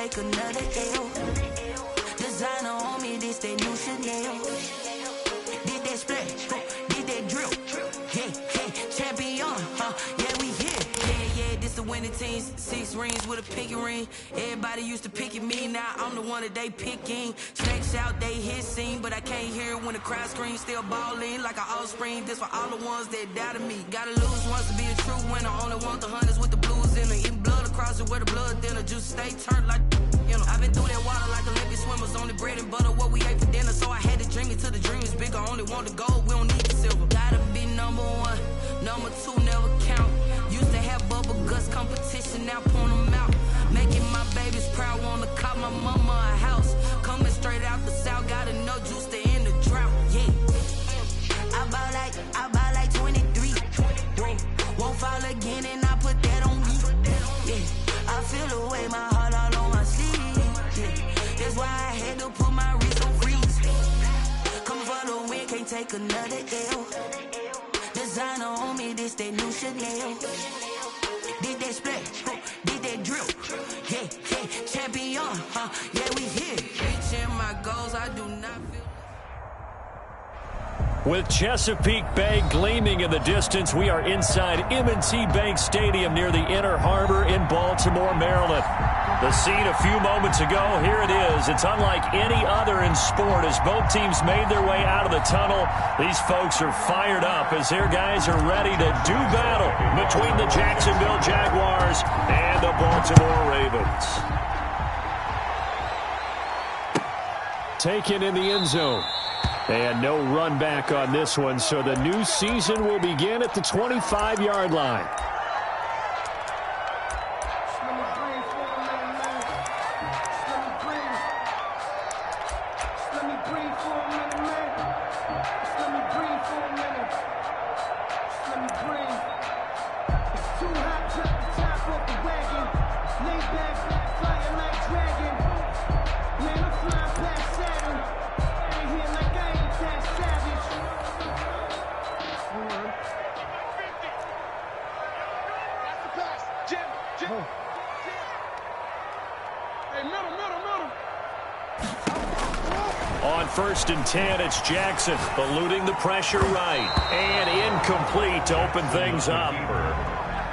take another L. Designer on me, this that new Chanel. Did that splash, did that drill. Yeah, champion, yeah, we here. Yeah, this the winning teams. 6 rings with a pinky ring. Everybody used to pick at me, now I'm the one that they picking. Stretch out, they hit scene, but I can't hear it when the crowd screams. Still balling like an offspring. This for all the ones that doubted me. Gotta lose once to be a true winner. Only want the hunters with the blues in it. Eating blood across it where the blood thinner. Juice stay turned like, you know. I've been through that water like Olympic swimmers. Only bread and butter, what we ate for dinner. So I had to dream it till the dream is bigger. Only want the gold, we don't need the silver. Gotta be number 1, number 2 never count. Used to have bubble guts competition, now point them out. Making my babies proud, wanna call my mama a house. Coming straight out the south, gotta know juice to end the drought. Yeah, I bought like 23. Whoa, won't fall again, and I put that on me. Yeah, I feel the way, my heart all on my sleeve. Yeah, that's why I had to put my wrist on freeze. Coming for the win, can't take another L. Designer on me, this that new Chanel. Did that splash, did that drill. Yeah, champion, yeah, we here. Reaching my goals, I do not feel. With Chesapeake Bay gleaming in the distance, we are inside M&T Bank Stadium near the Inner Harbor in Baltimore, Maryland. The scene a few moments ago, here it is. It's unlike any other in sport as both teams made their way out of the tunnel. These folks are fired up as their guys are ready to do battle between the Jacksonville Jaguars and the Baltimore Ravens. Taken in the end zone. And no run back on this one, so the new season will begin at the 25-yard line. On 1st and 10, it's Jackson eluding the pressure right. And incomplete to open things up.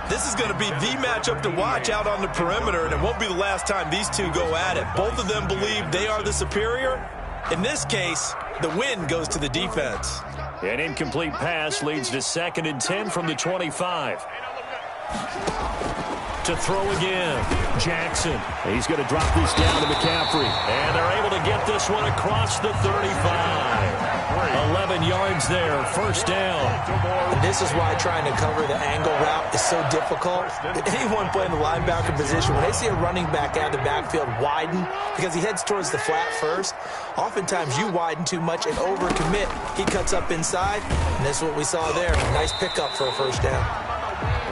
This is going to be the matchup to watch out on the perimeter, and it won't be the last time these two go at it. Both of them believe they are the superior. In this case, the win goes to the defense. An incomplete pass leads to 2nd and 10 from the 25. To throw again, Jackson. He's going to drop this down to McCaffrey. And they're able to get this one across the 35. 11 yards there, 1st down. And this is why trying to cover the angle route is so difficult. Anyone playing the linebacker position, when they see a running back out of the backfield widen, because he heads towards the flat first, oftentimes you widen too much and overcommit. He cuts up inside, and this is what we saw there. Nice pickup for a 1st down.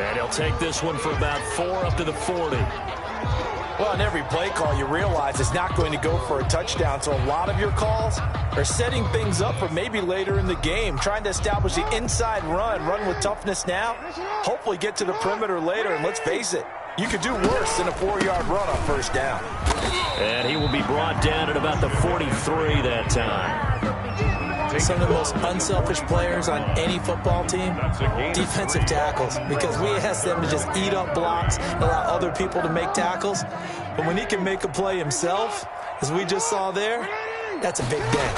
And he'll take this one for about 4 up to the 40. Well, in every play call, you realize it's not going to go for a touchdown. So a lot of your calls are setting things up for maybe later in the game, trying to establish the inside run with toughness now, hopefully get to the perimeter later. And let's face it, you could do worse than a 4-yard run on 1st down. And he will be brought down at about the 43 that time. Some of the most unselfish players on any football team, defensive tackles, because we ask them to just eat up blocks, allow other people to make tackles. But when he can make a play himself, as we just saw there, that's a big day.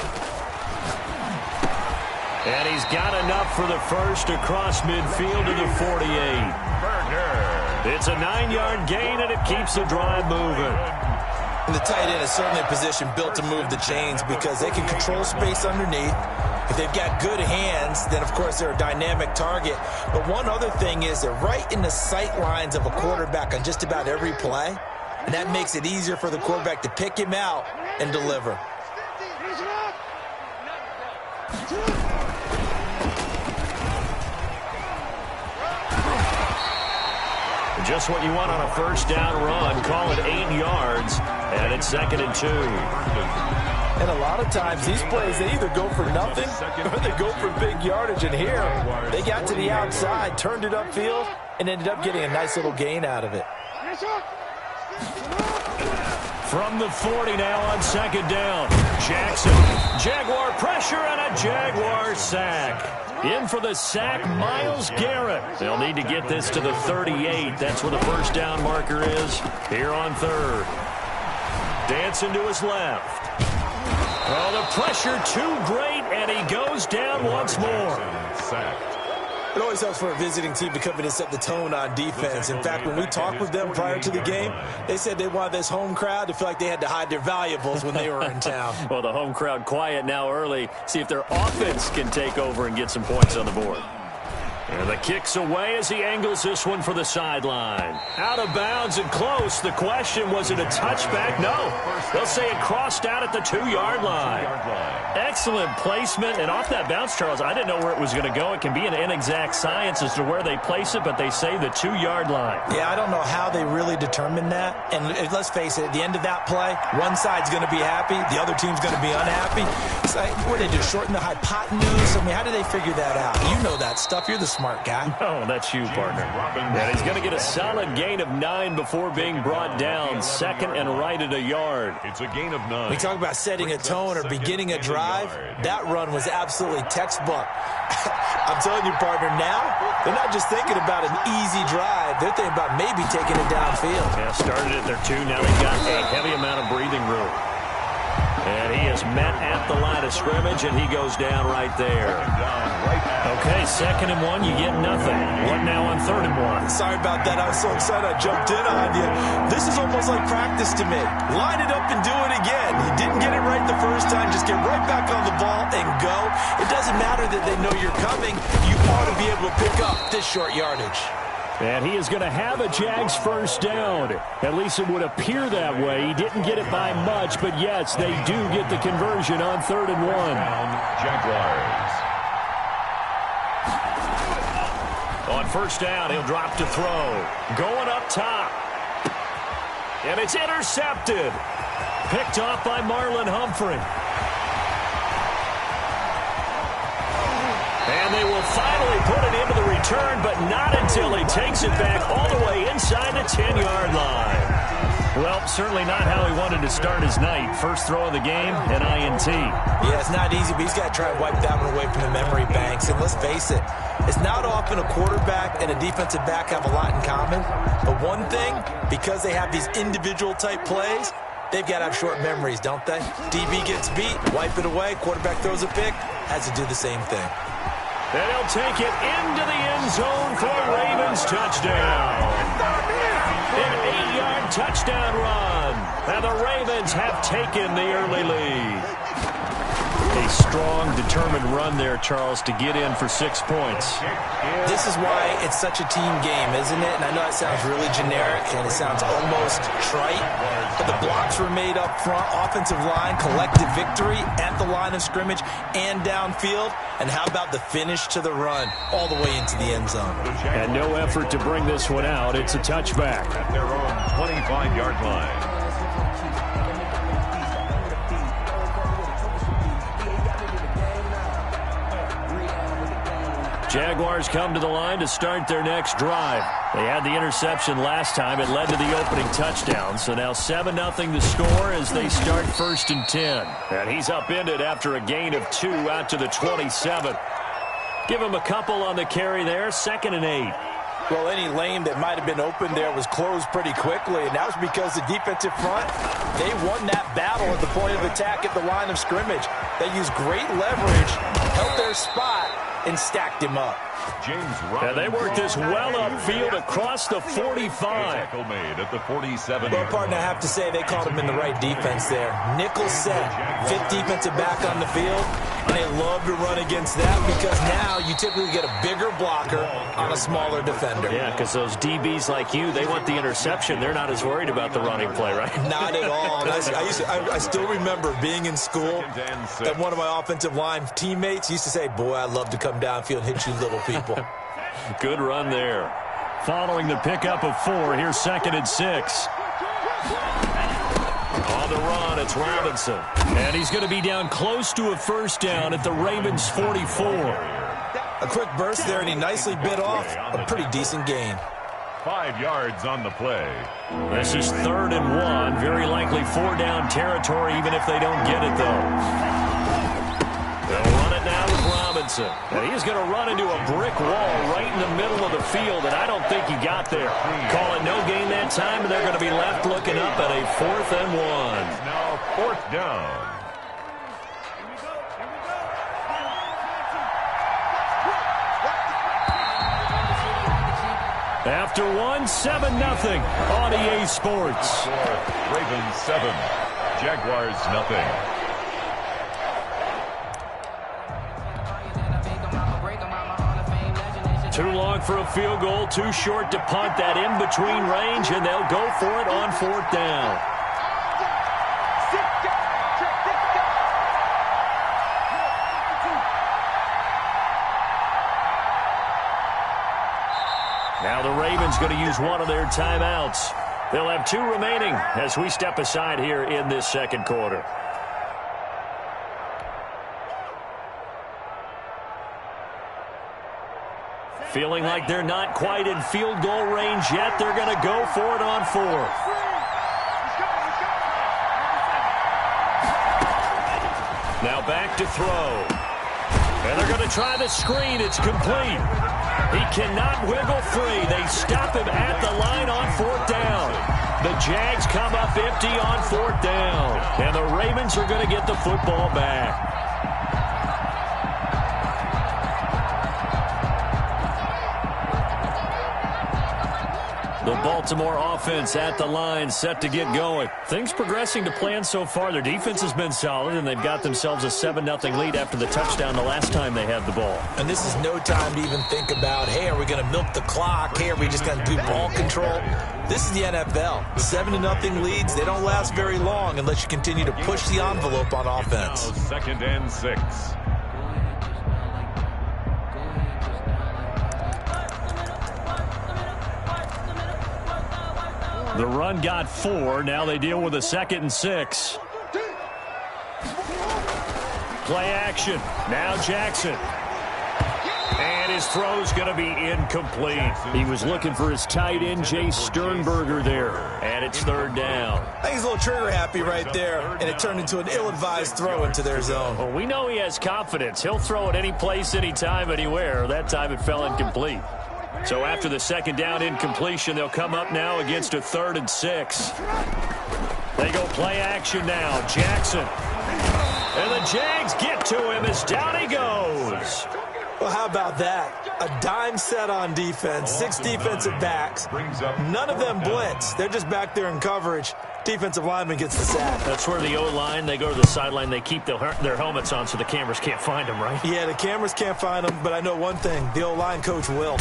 And he's got enough for the 1st across midfield to the 48. It's a 9-yard gain, and it keeps the drive moving. And the tight end is certainly a position built to move the chains because they can control space underneath. If they've got good hands, then, of course, they're a dynamic target. But one other thing is they're right in the sight lines of a quarterback on just about every play. And that makes it easier for the quarterback to pick him out and deliver. Just what you want on a 1st down run. Call it 8 yards, and it's 2nd and 2. And a lot of times these plays, they either go for nothing or they go for big yardage. And here, they got to the outside, turned it upfield, and ended up getting a nice little gain out of it. From the 40 now on second down. Jackson. Jaguar pressure and a Jaguar sack. In for the sack, Myles Garrett. They'll need to get this to the 38. That's where the first down marker is here on third. Dancing to his left. Oh, the pressure too great, and he goes down once more. It always helps for a visiting team to come in and set the tone on defense. In fact, when we talked with them prior to the game, they said they wanted this home crowd to feel like they had to hide their valuables when they were in town. Well, the home crowd quiet now early. See if their offense can take over and get some points on the board. And the kick's away as he angles this one for the sideline. Out of bounds and close. The question, was it a touchback? No. They'll say it crossed out at the 2-yard line. Excellent placement. And off that bounce, Charles, I didn't know where it was going to go. It can be an inexact science as to where they place it, but they say the 2-yard line. Yeah, I don't know how they really determined that. And let's face it, at the end of that play, one side's going to be happy, the other team's going to be unhappy. It's like, what did they do, shorten the hypotenuse? I mean, how do they figure that out? You know that stuff. You're the smart guy. Oh, that's you, partner. And he's going to get a solid gain of 9 before being brought down. Second and right at a yard. It's a gain of 9. We talk about setting a tone or beginning a drive. That run was absolutely textbook. I'm telling you, partner, now they're not just thinking about an easy drive. They're thinking about maybe taking it downfield. Yeah, started at their 2. Now they've got a heavy amount of breathing room. And he is met at the line of scrimmage, and he goes down right there. Okay, 2nd and 1, you get nothing. What now on 3rd and 1? Sorry about that. I was so excited I jumped in on you. This is almost like practice to me. Line it up and do it again. You didn't get it right the first time. Just get right back on the ball and go. It doesn't matter that they know you're coming. You ought to be able to pick up this short yardage. And he is going to have a Jags first down. At least it would appear that way. He didn't get it by much, but yes, they do get the conversion on 3rd and 1. Jaguars. On first down, he'll drop to throw. Going up top. And it's intercepted. Picked off by Marlon Humphrey. And they will finally put it into the return, but not until he takes it back all the way inside the 10-yard line. Well, certainly not how he wanted to start his night. First throw of the game, an INT. Yeah, it's not easy, but he's got to try and wipe that one away from the memory banks. And let's face it, it's not often a quarterback and a defensive back have a lot in common. But one thing, because they have these individual type plays, they've got to have short memories, don't they? DB gets beat, wipe it away, quarterback throws a pick, has to do the same thing. And he'll take it into the end zone for a Ravens touchdown. An 8-yard touchdown run. And the Ravens have taken the early lead. A strong, determined run there, Charles, to get in for 6 points. This is why it's such a team game, isn't it? And I know it sounds really generic and it sounds almost trite, but the blocks were made up front, offensive line, collective victory at the line of scrimmage and downfield. And how about the finish to the run all the way into the end zone? And no effort to bring this one out. It's a touchback. At their own 25-yard line. Jaguars come to the line to start their next drive. They had the interception last time. It led to the opening touchdown. So now 7-0 the score as they start 1st and 10. And he's upended after a gain of 2 out to the 27. Give him a couple on the carry there. 2nd and 8. Well, any lane that might have been open there was closed pretty quickly, and that was because the defensive front, they won that battle at the point of attack at the line of scrimmage. They used great leverage, held their spot, and stacked him up. And they worked this well upfield across the 45. Tackle made at the 47. Well, partner, I have to say they called him in the right defense there. Nickel set, 5th defensive back on the field, and they love to run against that because now you typically get a bigger blocker on a smaller defender. Yeah, because those DBs like you, they want the interception. They're not as worried about the running play, right? Not at all. I still remember being in school, and one of my offensive line teammates used to say, boy, I'd love to come downfield and hit you little people. Good run there. Following the pickup of 4, here's 2nd and 6. On the run, it's Robinson. And he's going to be down close to a first down at the Ravens 44. A quick burst there, and he nicely bit off a pretty decent gain. 5 yards on the play. This is 3rd and 1. Very likely 4-down territory, even if they don't get it, though. They'll run it now with Robinson. And he's going to run into a brick wall right in the middle of the field, and I don't think he got there. Call it no gain that time, and they're going to be left looking up at a 4th and 1. Now 4th down. After 1, 7-0 on EA Sports. Ravens 7, Jaguars nothing. Too long for a field goal, too short to punt. That in-between range, and they'll go for it on 4th down. Now the Ravens going to use one of their timeouts. They'll have 2 remaining as we step aside here in this 2nd quarter. Feeling like they're not quite in field goal range yet. They're going to go for it on 4th. Now back to throw. And they're going to try the screen. It's complete. He cannot wiggle free. They stop him at the line on 4th down. The Jags come up empty on 4th down. And the Ravens are going to get the football back. The Baltimore offense at the line, set to get going. Things progressing to plan so far. Their defense has been solid, and they've got themselves a 7-0 lead after the touchdown the last time they had the ball. And this is no time to even think about, hey, are we going to milk the clock? Hey, are we just going to do ball control? This is the NFL. 7-0 leads, they don't last very long unless you continue to push the envelope on offense. 2nd and 6. The run got 4. Now they deal with a 2nd and 6. Play action. Now Jackson. And his throw's going to be incomplete. He was looking for his tight end, Jay Sternberger, there. And it's 3rd down. I think he's a little trigger happy right there, and it turned into an ill-advised throw into their zone. Well, we know he has confidence. He'll throw it any place, anytime, anywhere. That time it fell incomplete. So after the 2nd down incompletion, they'll come up now against a 3rd and 6. They go play action now. Jackson. And the Jags get to him as down he goes. Well, how about that? A dime set on defense, 6 defensive backs. None of them blitz. They're just back there in coverage. Defensive lineman gets the sack. That's where the O-line, they go to the sideline, they keep their helmets on so the cameras can't find them, right? Yeah, the cameras can't find them, but I know one thing. The O-line coach will.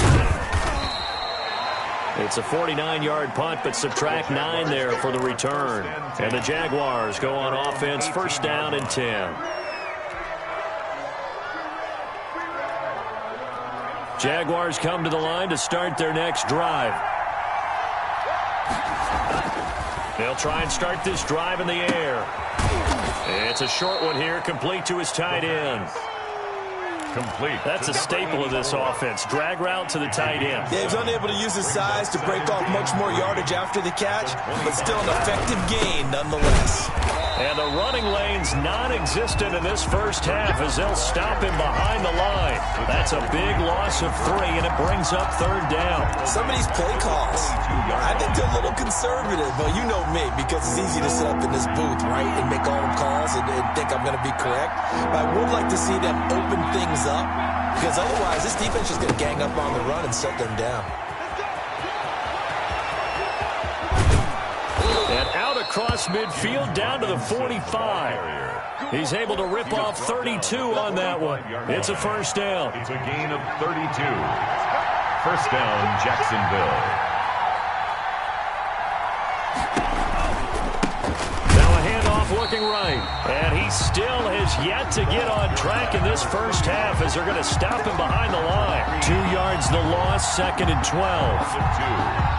It's a 49-yard punt, but subtract 9 there for the return. And the Jaguars go on offense, 1st down and 10. Jaguars come to the line to start their next drive. They'll try and start this drive in the air. It's a short one here, complete to his tight end. Complete. That's a staple of this offense. Drag route to the tight end. Yeah, he's unable to use his size to break off much more yardage after the catch, but still an effective gain nonetheless. And the running lane's non-existent in this first half as they'll stop him behind the line. That's a big loss of 3, and it brings up 3rd down. Some of these play calls, I think they're a little conservative. Well, you know me, because it's easy to sit up in this booth, right, and make all the calls and think I'm going to be correct. But I would like to see them open things up, because otherwise this defense is going to gang up on the run and shut them down. And out across midfield down to the 45. He's able to rip off 32 on that one. It's a 1st down. It's a gain of 32. 1st down, Jacksonville. Now a handoff looking right. And he still has yet to get on track in this first half as they're going to stop him behind the line. 2 yards the loss, 2nd and 12.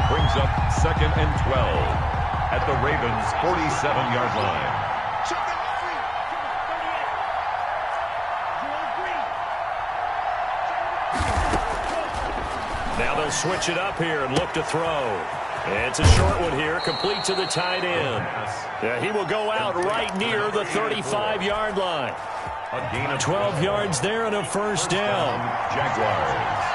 Brings up 2nd and 12. At the Ravens' 47-yard line. Now they'll switch it up here and look to throw. It's a short one here, complete to the tight end. Yeah, he will go out right near the 35-yard line. 12 yards there and a first down. Jaguars.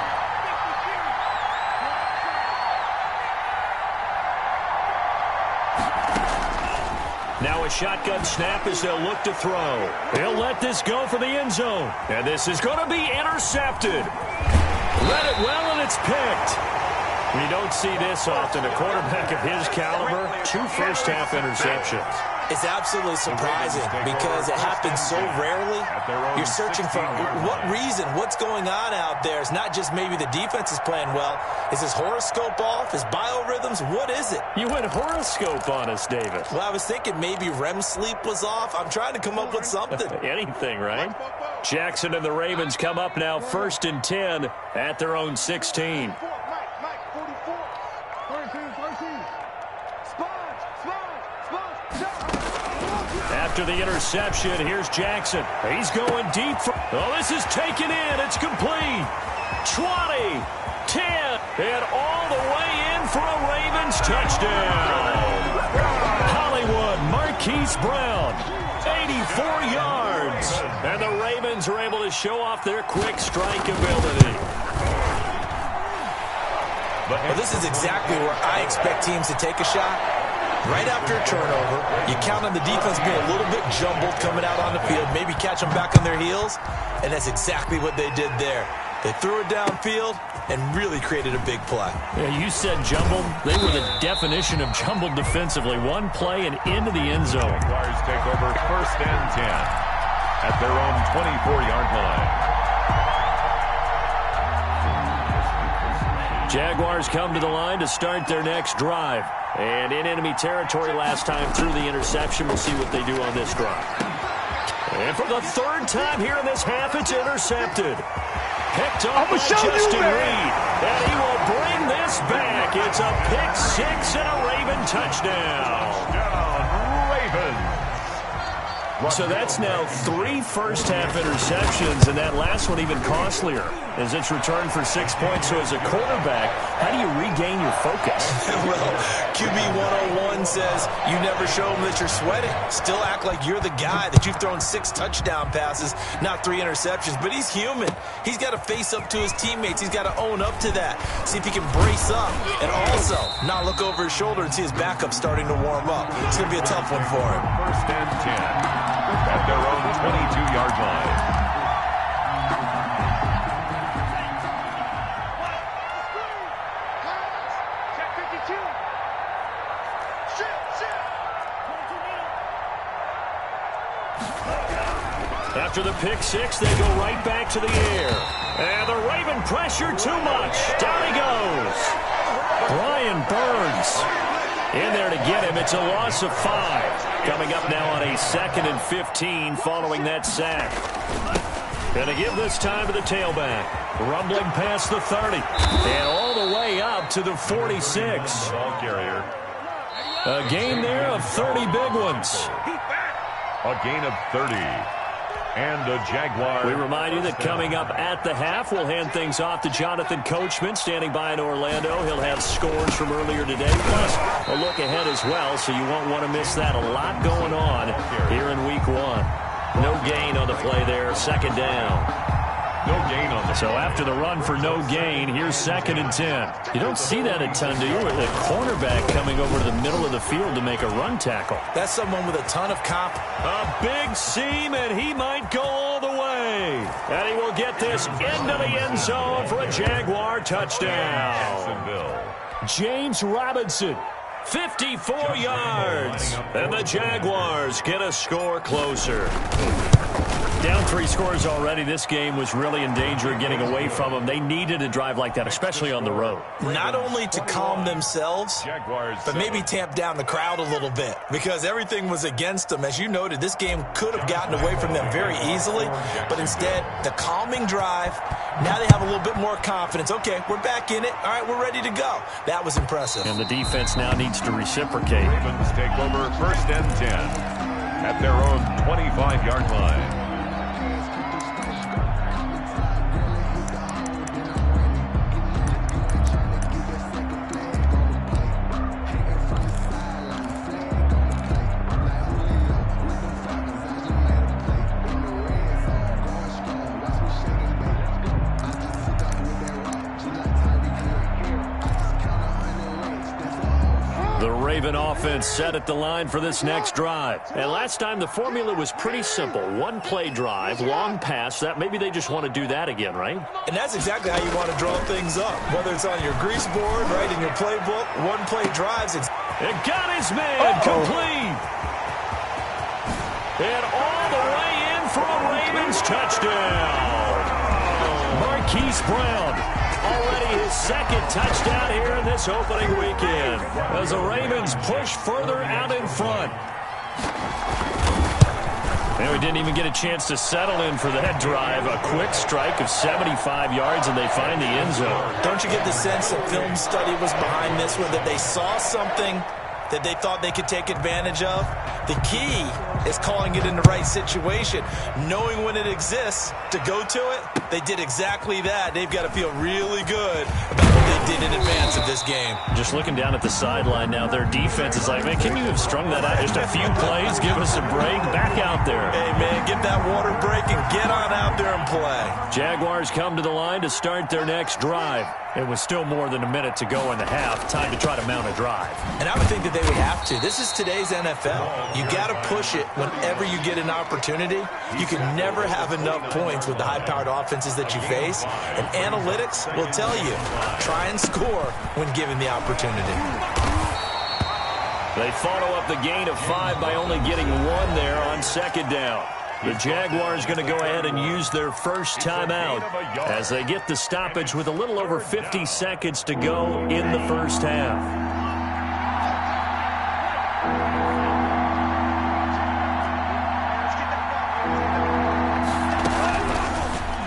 Now a shotgun snap as they'll look to throw. They'll let this go for the end zone. And this is going to be intercepted. Read it well, and it's picked. You don't see this often. A quarterback of his caliber, 2 first-half interceptions. It's absolutely surprising because it happens so rarely. You're searching for what reason, what's going on out there. It's not just maybe the defense is playing well. Is his horoscope off? His biorhythms? What is it? You went horoscope on us, David. Well, I was thinking maybe REM sleep was off. I'm trying to come up with something. Anything, right? Jackson and the Ravens come up now 1st and 10 at their own 16. After the interception, here's Jackson. He's going deep. Oh, this is taken in. It's complete. 20, 10, and all the way in for a Ravens touchdown. Hollywood, Marquise Brown, 84 yards. And the Ravens are able to show off their quick strike ability. Well, this is exactly where I expect teams to take a shot. Right after a turnover, you count on the defense being a little bit jumbled coming out on the field, maybe catch them back on their heels, and that's exactly what they did there. They threw it downfield and really created a big play. Yeah, you said jumbled. They were the definition of jumbled defensively. One play and into the end zone. Jaguars take over 1st and 10 at their own 24-yard line. Jaguars come to the line to start their next drive. And in enemy territory last time through the interception. We'll see what they do on this drive. And for the 3rd time here in this half, it's intercepted. Picked off by Justin Reed. And he will bring this back. It's a pick 6 and a Raven touchdown. Ravens. So that's now 3 first-half interceptions, and that last one even costlier as it's returned for 6 points. So as a quarterback, how do you regain your focus? Well, QB 101 says you never show them that you're sweating. Still act like you're the guy, that you've thrown 6 touchdown passes, not 3 interceptions. But he's human. He's got to face up to his teammates. He's got to own up to that. See if he can brace up and also not look over his shoulder and see his backup starting to warm up. It's going to be a tough one for him. 1st and 10 at their own 22-yard line. After the pick 6, they go right back to the air. And the Raven pressure too much. Down he goes. Brian Burns in there to get him. It's a loss of 5. Coming up now on a 2nd and 15 following that sack. Going to give this time to the tailback. Rumbling past the 30. And all the way up to the 46. Ball carrier. A gain there of 30 big ones. A gain of 30. And the Jaguars. We remind you that coming up at the half, we'll hand things off to Jonathan Coachman, standing by in Orlando. He'll have scores from earlier today, plus a look ahead as well, so you won't want to miss that. A lot going on here in Week 1. No gain on the play there, 2nd down. No gain on the So after the run for no gain, here's 2nd and 10. You don't see that a ton, do you? With a cornerback coming over to the middle of the field to make a run tackle. That's someone with a ton of confidence. A big seam, and he might go all the way. And he will get this into the end zone for a Jaguar touchdown. James Robinson, 54 yards. And the Jaguars get a score closer. Down 3 scores already. This game was really in danger of getting away from them. They needed a drive like that, especially on the road. Not only to calm themselves, but maybe tamp down the crowd a little bit, because everything was against them. As you noted, this game could have gotten away from them very easily, but instead, the calming drive, now they have a little bit more confidence. Okay, we're back in it. All right, we're ready to go. That was impressive. And the defense now needs to reciprocate. Ravens take over 1st and 10 at their own 25-yard line. The Raven offense set at the line for this next drive. And last time the formula was pretty simple. One-play drive, long pass. That maybe they just want to do that again, right? And that's exactly how you want to draw things up. Whether it's on your grease board, right, in your playbook, one-play drives. It got his man complete. And all the way in for a Ravens touchdown. Marquise Brown. Already his second touchdown here in this opening weekend as the Ravens push further out in front. And we didn't even get a chance to settle in for that drive. A quick strike of 75 yards, and they find the end zone. Don't you get the sense that film study was behind this one, that they saw something that they thought they could take advantage of? The key is calling it in the right situation, knowing when it exists to go to it. They did exactly that. They've got to feel really good about what they did in advance of this game. Just looking down at the sideline now, their defense is like, man, can you have strung that out? Just a few plays, give us a break, back out there. Hey, man, get that water break and get on out there and play. Jaguars come to the line to start their next drive. It was still more than a minute to go in the half. Time to try to mount a drive. And I would think that they would have to. This is today's NFL. You got to push it whenever you get an opportunity. You can never have enough points with the high-powered offenses that you face. And analytics will tell you, try and score when given the opportunity. They follow up the gain of 5 by only getting 1 there on second down. The Jaguars going to go ahead and use their first timeout as they get the stoppage with a little over 50 seconds to go in the first half.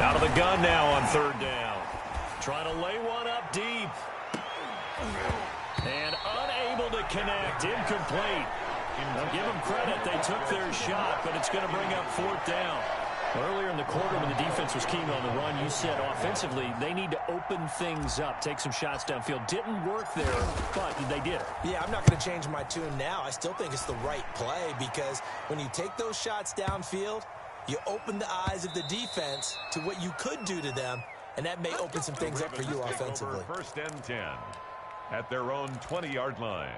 Out of the gun now on third down. Trying to lay one up deep. And unable to connect. Incomplete. Now give them credit. They took their shot, but it's going to bring up fourth down. Earlier in the quarter when the defense was keen on the run, you said offensively they need to open things up, take some shots downfield. Didn't work there, but they did. Yeah, I'm not going to change my tune now. I still think it's the right play because when you take those shots downfield, you open the eyes of the defense to what you could do to them, and that may open some things up for you offensively. First and 10 at their own 20-yard line.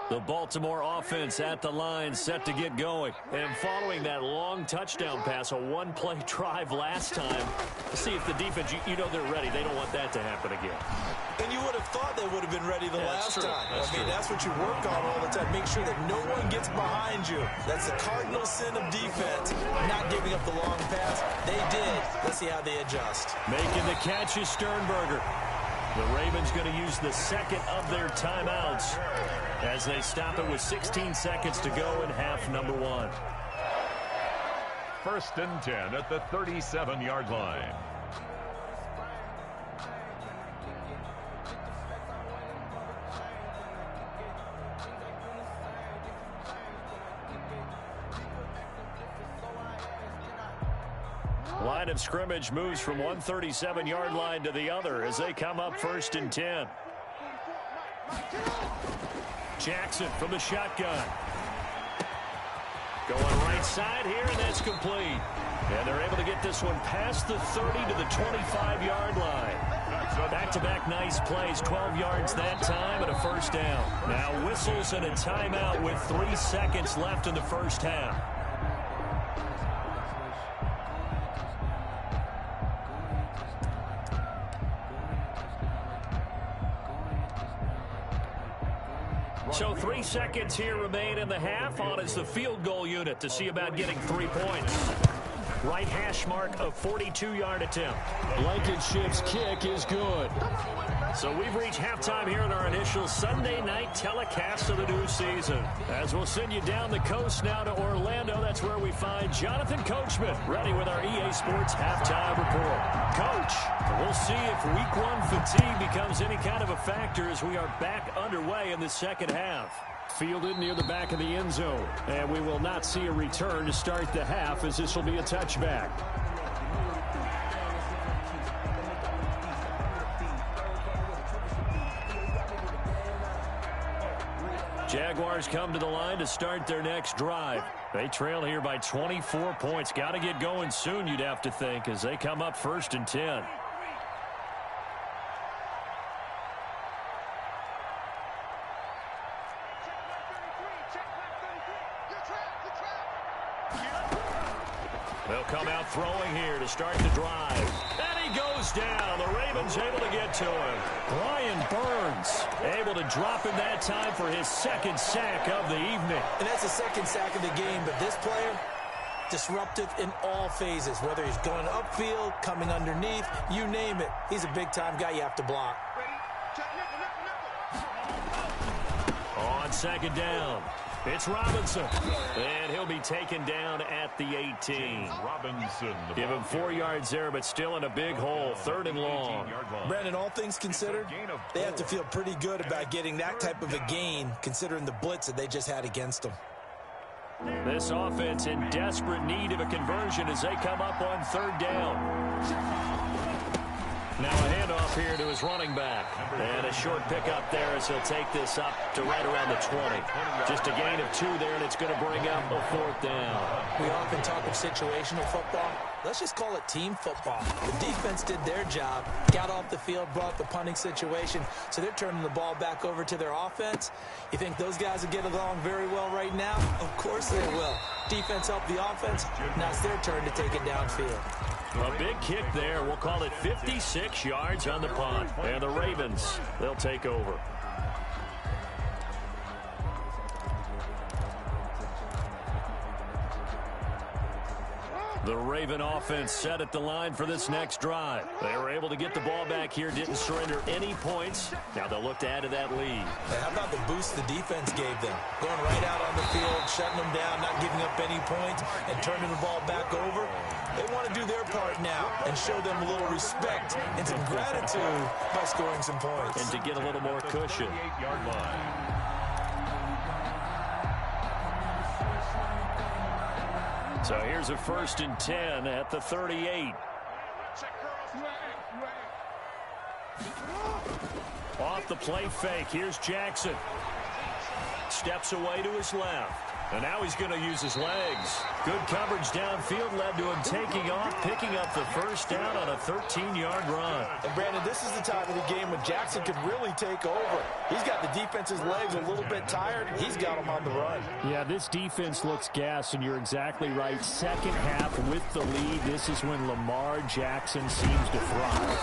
The Baltimore offense at the line, set to get going. And following that long touchdown pass, a one-play drive last time, to see if the defense, you know they're ready. They don't want that to happen again. And you would have thought they would have been ready the last time. That's what you work on all the time. Make sure that no one gets behind you. That's the cardinal sin of defense, not giving up the long pass. They did. Let's see how they adjust. Making the catch is Sternberger. The Ravens going to use the second of their timeouts as they stop it with 16 seconds to go in half number 1. First and 10 at the 37-yard line. Line of scrimmage moves from one 37-yard line to the other as they come up first and 10. Jackson from the shotgun. Going right side here, and that's complete. And they're able to get this one past the 30 to the 25-yard line. Back-to-back nice plays, 12 yards that time and a first down. Now whistles and a timeout with 3 seconds left in the first half. So 3 seconds here remain in the half. On is the field goal unit to see about getting 3 points. Right hash mark, a 42-yard attempt. Blankenship's kick is good. So we've reached halftime here in our initial Sunday night telecast of the new season. As we'll send you down the coast now to Orlando, that's where we find Jonathan Coachman, ready with our EA Sports halftime report. Coach, we'll see if week 1 fatigue becomes any kind of a factor as we are back underway in the second half. Fielded near the back of the end zone. And we will not see a return to start the half as this will be a touchback. Jaguars come to the line to start their next drive. They trail here by 24 points. Got to get going soon, you'd have to think, as they come up first and 10. They'll come out throwing here to start the drive. And he goes down. The Ravens able to get to him. Brian Burns able to drop him that time for his second sack of the evening. And that's the second sack of the game, but this player, disruptive in all phases, whether he's going upfield, coming underneath, you name it. He's a big-time guy you have to block. On second down, it's Robinson. And he'll be taken down at the 18. Robinson. Give him 4 yards there, but still in a big hole. 3rd and long. Brandon, all things considered, they have to feel pretty good about getting that type of a gain, considering the blitz that they just had against them. This offense in desperate need of a conversion as they come up on 3rd down. Now a handoff here to his running back. And a short pickup there as he'll take this up to right around the 20. Just a gain of 2 there, and it's going to bring up a 4th down. We often talk of situational football. Let's just call it team football. The defense did their job, got off the field, brought the punting situation, so they're turning the ball back over to their offense. You think those guys will get along very well right now? Of course they will. Defense helped the offense. Now it's their turn to take it downfield. A big kick there. We'll call it 56 yards on the punt. And the Ravens, they'll take over. The Raven offense set at the line for this next drive. They were able to get the ball back here, didn't surrender any points. Now they'll look to add to that lead. Hey, how about the boost the defense gave them? Going right out on the field, shutting them down, not giving up any points, and turning the ball back over. They want to do their part now and show them a little respect and some gratitude by scoring some points. And to get a little more cushion. 38-yard line. So here's a 1st and 10 at the 38. Off the play fake. Here's Jackson. Steps away to his left. And now he's going to use his legs. Good coverage downfield led to him taking off, picking up the 1st down on a 13-yard run. And Brandon, this is the time of the game when Jackson could really take over. He's got the defense's legs a little bit tired. He's got them on the run. Yeah, this defense looks gassed, and you're exactly right. Second half with the lead, this is when Lamar Jackson seems to thrive.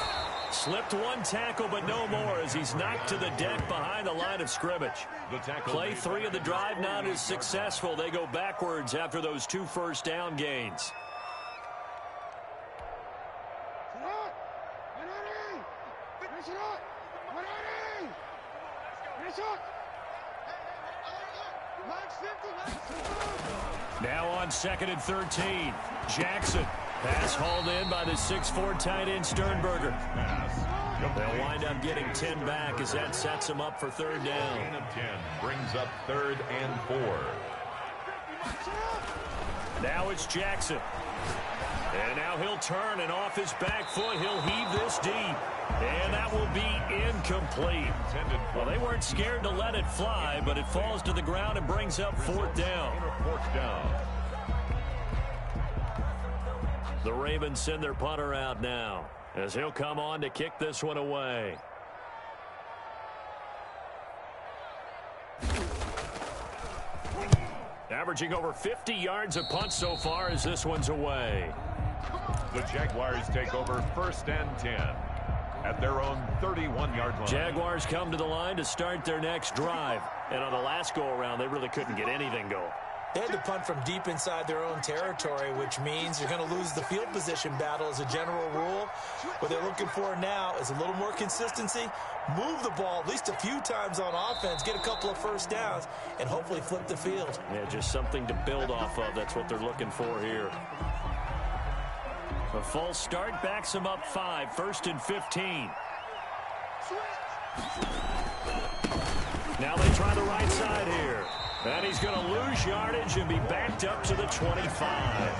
Slipped one tackle, but no more as he's knocked to the deck behind the line of scrimmage. Play 3 of the drive not as successful. They go backwards after those 2 first down gains. Now on 2nd and 13, Jackson. Pass hauled in by the 6'4" tight end Sternberger. They'll wind up getting 10 back as that sets them up for 3rd down. Gain of 10 brings up 3rd and 4. Now it's Jackson. And now he'll turn, and off his back foot, he'll heave this deep. And that will be incomplete. Well, they weren't scared to let it fly, but it falls to the ground and brings up 4th down. 4th down. The Ravens send their punter out now as he'll come on to kick this one away. Averaging over 50 yards a punt so far as this one's away. The Jaguars take over 1st and 10 at their own 31-yard line. Jaguars come to the line to start their next drive. And on the last go-around, they really couldn't get anything going. They had to punt from deep inside their own territory, which means you're going to lose the field position battle as a general rule. What they're looking for now is a little more consistency, move the ball at least a few times on offense, get a couple of 1st downs, and hopefully flip the field. Yeah, just something to build off of. That's what they're looking for here. A false start backs them up 5, 1st and 15. Now they try the right side here. And he's going to lose yardage and be backed up to the 25.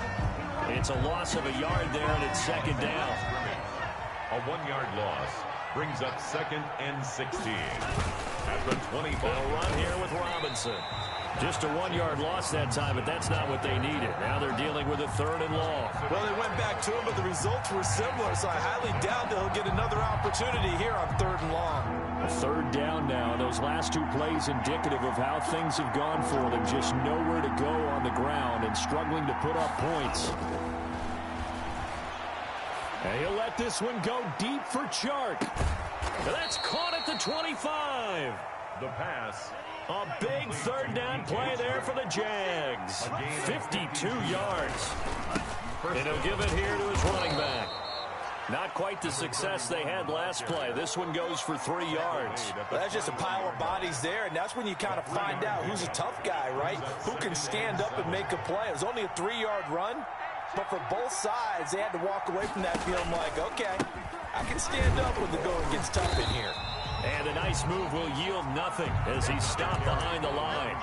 It's a loss of a yard there, and it's 2nd down. A 1-yard loss brings up 2nd and 16. At the 25. They'll run here with Robinson. Just a 1-yard loss that time, but that's not what they needed. Now they're dealing with a 3rd and long. Well, they went back to him, but the results were similar, so I highly doubt they'll get another opportunity here on 3rd and long. A 3rd down now. Those last 2 plays indicative of how things have gone for them. Just nowhere to go on the ground and struggling to put up points. And he'll let this one go deep for Chark. And that's caught at the 25. The pass. A big third down play there for the Jags. 52 yards. And he'll give it here to his running back. Not quite the success they had last play. This one goes for 3 yards. Well, that's just a pile of bodies there, and that's when you kind of find out who's a tough guy, right? Who can stand up and make a play. It was only a 3-yard run, but for both sides, they had to walk away from that feeling like, okay, I can stand up when the going gets tough in here. And a nice move will yield nothing as he's stopped behind the line.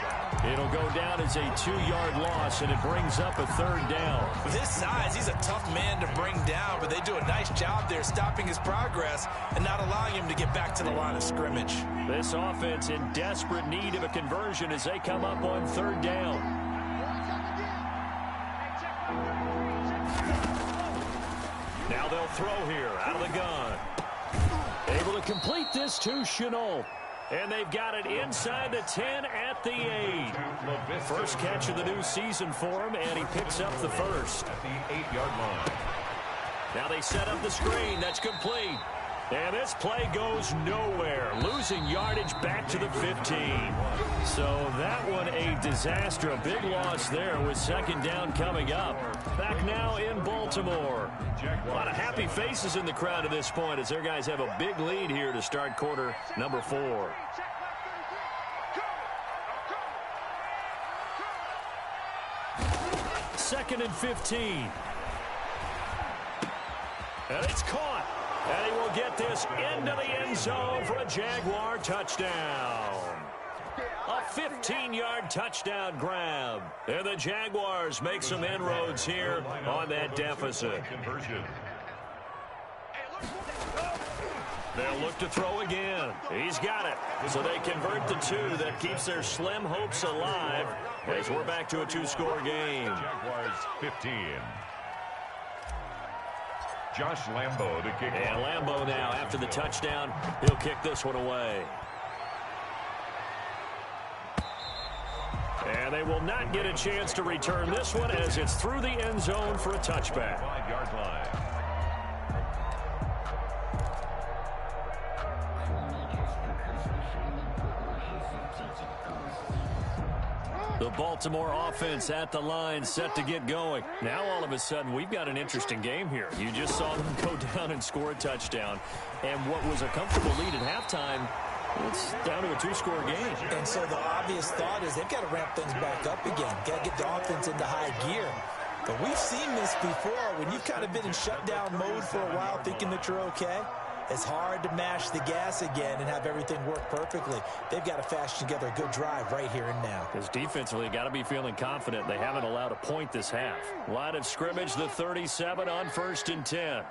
It'll go down as a 2-yard loss, and it brings up a third down. With his size, he's a tough man to bring down, but they do a nice job there stopping his progress and not allowing him to get back to the line of scrimmage. This offense in desperate need of a conversion as they come up on third down. Now they'll throw here out of the gun. Able to complete this to Chenault. And they've got it inside the 10 at the 8. First catch of the new season for him, and he picks up the first. At the 8-yard line. Now they set up the screen. That's complete. And this play goes nowhere. Losing yardage back to the 15. So that one a disaster. A big loss there with second down coming up. Back now in Baltimore. A lot of happy faces in the crowd at this point as their guys have a big lead here to start quarter number 4. Second and 15. And it's caught. And he will get this into the end zone for a Jaguar touchdown. A 15-yard touchdown grab. And the Jaguars make some inroads here on that deficit. They'll look to throw again. He's got it. So they convert the 2. That keeps their slim hopes alive as we're back to a 2-score game. Jaguars 15. Josh Lambo to kick And off. Lambo now, after the touchdown, he'll kick this one away. And they will not get a chance to return this one as it's through the end zone for a touchback. 5-yard line. The Baltimore offense at the line, set to get going. Now, all of a sudden, we've got an interesting game here. You just saw them go down and score a touchdown. And what was a comfortable lead at halftime, it's down to a 2-score game. And so the obvious thought is they've got to ramp things back up again. Got to get the offense into high gear. But we've seen this before. When you've kind of been in shutdown mode for a while thinking that you're okay, it's hard to mash the gas again and have everything work perfectly. They've got to fashion together a good drive right here and now. Because defensively, got to be feeling confident. They haven't allowed a point this half. Line of scrimmage, the 37 on 1st and 10.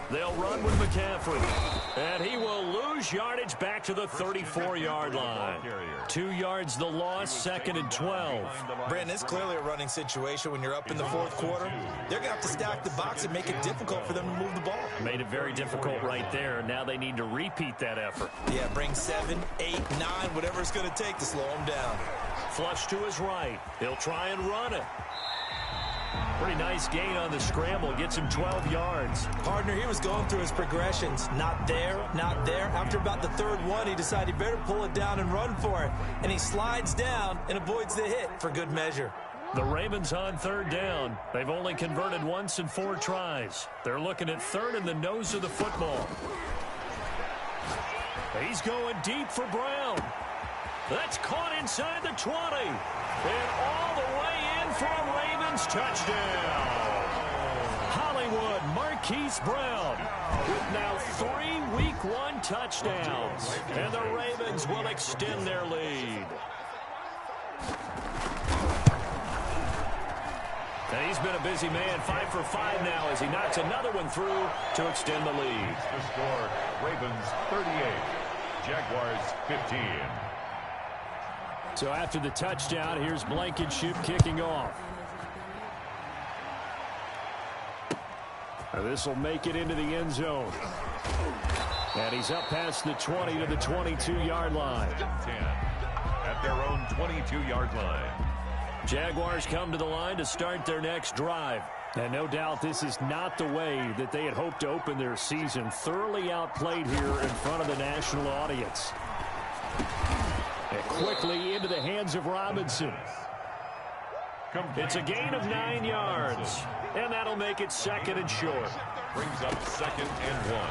They'll run with McCaffrey. And he will lose yardage back to the 34-yard line. 2 yards the loss, 2nd and 12. Brandon, it's clearly a running situation when you're up in the 4th quarter. They're going to have to stack the box and make it difficult for them to move the ball. Made it very difficult right there. Now they need to repeat that effort. Yeah, bring 7, 8, 9, whatever it's going to take to slow them down. Flush to his right. He'll try and run it. Pretty nice gain on the scramble. Gets him 12 yards. Partner, he was going through his progressions. Not there, not there. After about the 3rd one, he decided he better pull it down and run for it. And he slides down and avoids the hit for good measure. The Ravens on 3rd down. They've only converted once in 4 tries. They're looking at 3rd in the nose of the football. He's going deep for Brown. That's caught inside the 20. And all the way in for a Ravens touchdown. Hollywood Marquise Brown with now 3 Week 1 touchdowns. And the Ravens will extend their lead. And he's been a busy man, 5 for 5 now as he knocks another one through to extend the lead. The score, Ravens 38, Jaguars 15. So after the touchdown, here's Blankenship kicking off. This will make it into the end zone. And he's up past the 20 to the 22-yard line. 10. at their own 22-yard line. Jaguars come to the line to start their next drive. And no doubt this is not the way that they had hoped to open their season. Thoroughly outplayed here in front of the national audience. And quickly into the hands of Robinson. It's a gain of 9 yards. And that'll make it second and short. Brings up 2nd and 1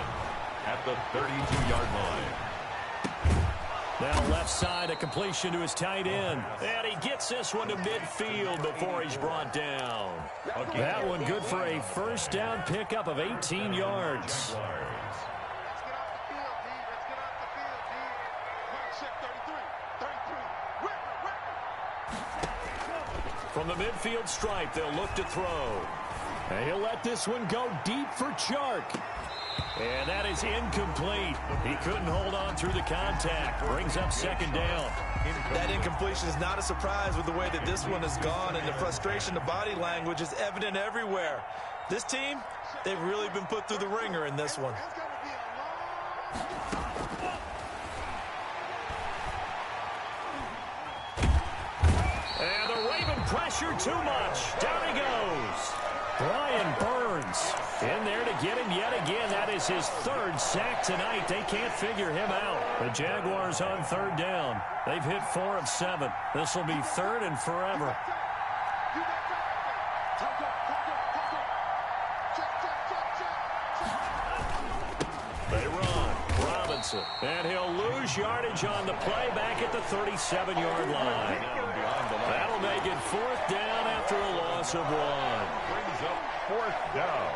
at the 32-yard line. Now left side, a completion to his tight end. And he gets this one to midfield before he's brought down. That one good for a first down pickup of 18 yards. From the midfield stripe, they'll look to throw. And he'll let this one go deep for Chark. And that is incomplete. He couldn't hold on through the contact. Brings up 2nd down. That incompletion is not a surprise with the way that this one has gone, and the frustration, the body language is evident everywhere. This team, they've really been put through the ringer in this one. And the Raven pressure too much. Down he goes. Brian Burns in there to get him yet again. That is his 3rd sack tonight. They can't figure him out. The Jaguars on 3rd down. They've hit 4 of 7. This will be 3rd and forever. They run. Robinson. And he'll lose yardage on the play back at the 37-yard line. That'll make it 4th down after a loss of 1. Brings up 4th down.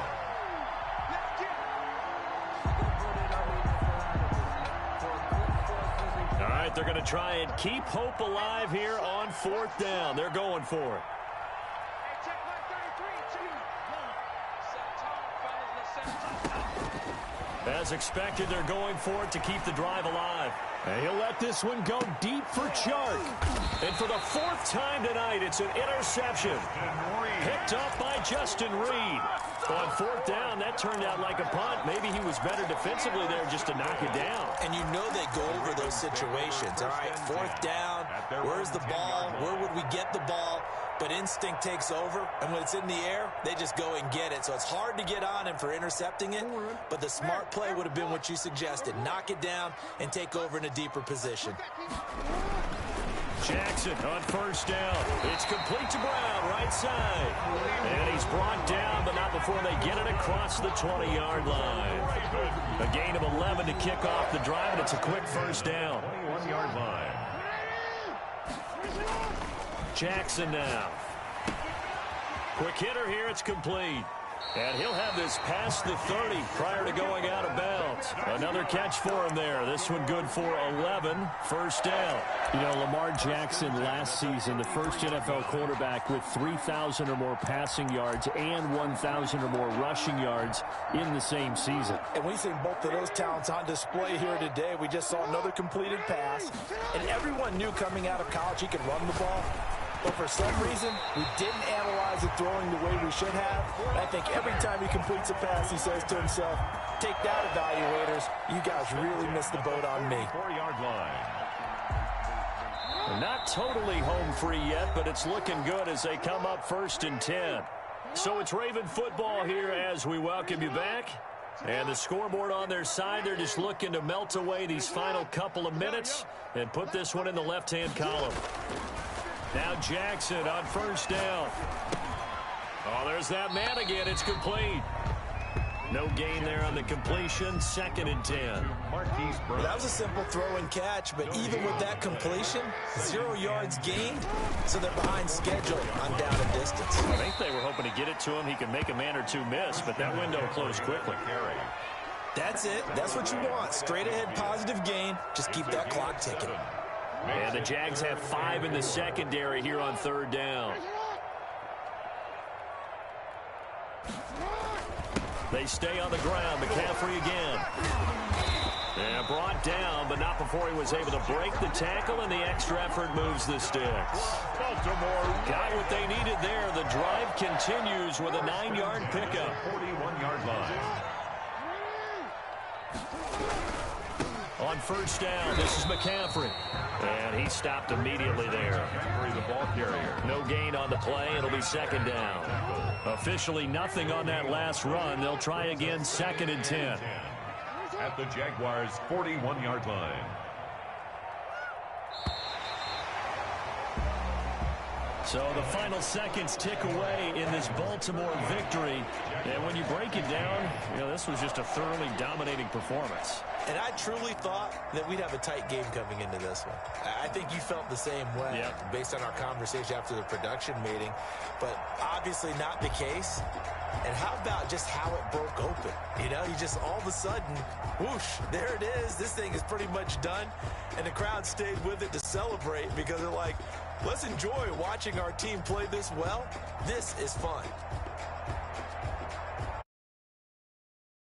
All right, they're going to try and keep hope alive here on 4th down. They're going for it. As expected, they're going for it to keep the drive alive. And he'll let this one go deep for Chark. And for the 4th time tonight, it's an interception. Picked up by Justin Reed. On 4th down, that turned out like a punt. Maybe he was better defensively there just to knock it down. And you know they go over those situations. All right, 4th down, where's the ball? Where would we get the ball? But instinct takes over, and when it's in the air, they just go and get it. So it's hard to get on him for intercepting it, but the smart play would have been what you suggested. Knock it down and take over in a deeper position. Jackson on 1st down. It's complete to Brown, right side. And he's brought down, but not before they get it across the 20-yard line. A gain of 11 to kick off the drive, and it's a quick 1st down. 21-yard line. Jackson now. Quick hitter here, it's complete. And he'll have this past the 30 prior to going out of bounds. Another catch for him there. This one good for 11, 1st down. You know, Lamar Jackson last season, the first NFL quarterback with 3,000 or more passing yards and 1,000 or more rushing yards in the same season. And we've seen both of those talents on display here today. We just saw another completed pass. And everyone knew coming out of college he could run the ball. But for some reason, we didn't analyze it throwing the way we should have. And I think every time he completes a pass, he says to himself, take that, evaluators. You guys really missed the boat on me. 4-yard line. Not totally home free yet, but it's looking good as they come up 1st and 10. So it's Raven football here as we welcome you back. And the scoreboard on their side, they're just looking to melt away these final couple of minutes and put this one in the left-hand column. Now Jackson on 1st down. Oh, there's that man again. It's complete. No gain there on the completion. 2nd and 10. Well, that was a simple throw and catch, but even with that completion, 0 yards gained, so they're behind schedule on down and distance. I think they were hoping to get it to him. He could make a man or two miss, but that window closed quickly. That's it. That's what you want. Straight ahead positive gain. Just keep that clock ticking. And the Jags have 5 in the secondary here on 3rd down. They stay on the ground. McCaffrey again. And brought down, but not before he was able to break the tackle, and the extra effort moves the sticks. Baltimore got what they needed there. The drive continues with a 9-yard pickup. 41-yard line. On first down, this is McCaffrey. And he stopped immediately there. The ball carrier. No gain on the play. It'll be second down. Officially nothing on that last run. They'll try again, 2nd and 10. At the Jaguars' 41-yard line. So the final seconds tick away in this Baltimore victory. And when you break it down, this was just a thoroughly dominating performance. And I truly thought that we'd have a tight game coming into this one. I think you felt the same way based on our conversation after the production meeting, but obviously not the case. And how about just how it broke open? You just all of a sudden, whoosh, there it is. This thing is pretty much done. And the crowd stayed with it to celebrate because they're like, let's enjoy watching our team play this well. This is fun.